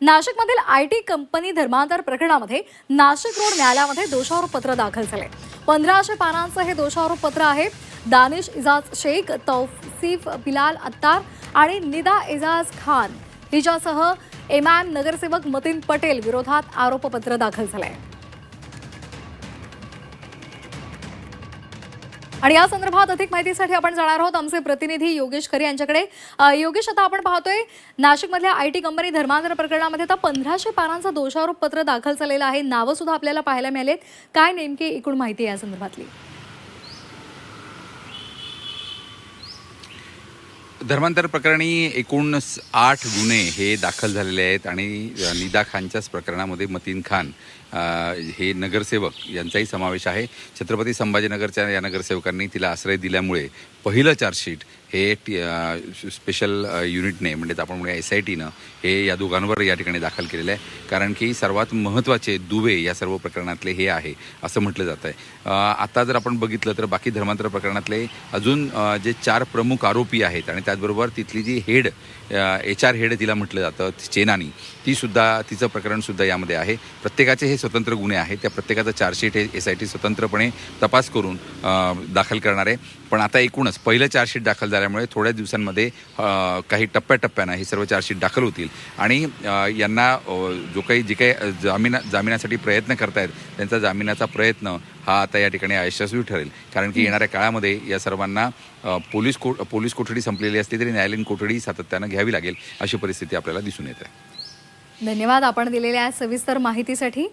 नाशिकमधील IT company धर्मांतर प्रकरणामध्ये नाशिक रोड न्यायालयामध्ये दोषारोपपत्र दाखल झाले. 1500 पानांचं हे दोषारोपपत्र आहे. दानिश इजाज शेख, तौसिफ बिलाल अत्तार आणि निदा एजाज खान हिच्यासह एमआयएम नगरसेवक मतीन पटेल विरोधात आरोपपत्र दाखल झालंय. आणि या संदर्भात अधिक माहितीसाठी आपण जाणार आहोत आमचे प्रतिनिधी योगेश खरे यांच्याकडे. योगेश, आता आपण पाहतोय नाशिकमधल्या आयटी कंपनी धर्मांतर प्रकरणामध्ये आता 1500 पानांचा दोषारोपपत्र दाखल झालेलं आहे. नावं सुद्धा आपल्याला पाहायला मिळालेत. काय नेमकी एकूण माहिती आहे या संदर्भातली? धर्मांतर प्रकरणी एकूण 8 गुन्हे हे दाखल झालेले आहेत आणि निदा खानच्याच प्रकरणामध्ये मतीन खान हे नगरसेवक यांचाही समावेश आहे. छत्रपती संभाजीनगरच्या या नगरसेवकांनी तिला आश्रय दिल्यामुळे पहिलं चार्जशीट हे स्पेशल युनिटने म्हणजे आपण म्हणूया SITनं हे या दोघांवर या ठिकाणी दाखल केलेलं आहे. कारण की सर्वात महत्त्वाचे दुवे या सर्व प्रकरणातले हे आहे असं म्हटलं जातं आहे. आता जर आपण बघितलं तर बाकी धर्मांतर प्रकरणातले अजून जे 4 प्रमुख आरोपी आहेत आणि त्याचबरोबर तिथली जी हेड HR हेड तिला म्हटलं जातं चेनानी, तिचं प्रकरणसुद्धा यामध्ये आहे. प्रत्येकाचे हे स्वतंत्र गुन्हे आहेत. त्या प्रत्येकाचं चार्जशीट हे SIT स्वतंत्रपणे तपास करून दाखल करणार आहे. पण आता एकूणच पहिलं चार्जशीट दाखल झाल्यामुळे थोड्या दिवसांमध्ये काही टप्प्याटप्प्यानं हे सर्व चार्जशीट दाखल होतील आणि यांना जे काही जामिनासाठी प्रयत्न करतायत त्यांचा जामिनाचा प्रयत्न हा आता या ठिकाणी अयशस्वी ठरेल. कारण की येणाऱ्या काळामध्ये या सर्वांना पोलीस कोठडी संपलेली असली तरी न्यायालयीन कोठडी सातत्यानं घ्यावी लागेल अशी परिस्थिती आपल्याला दिसून येते. धन्यवाद आपण दिलेल्या सविस्तर माहितीसाठी.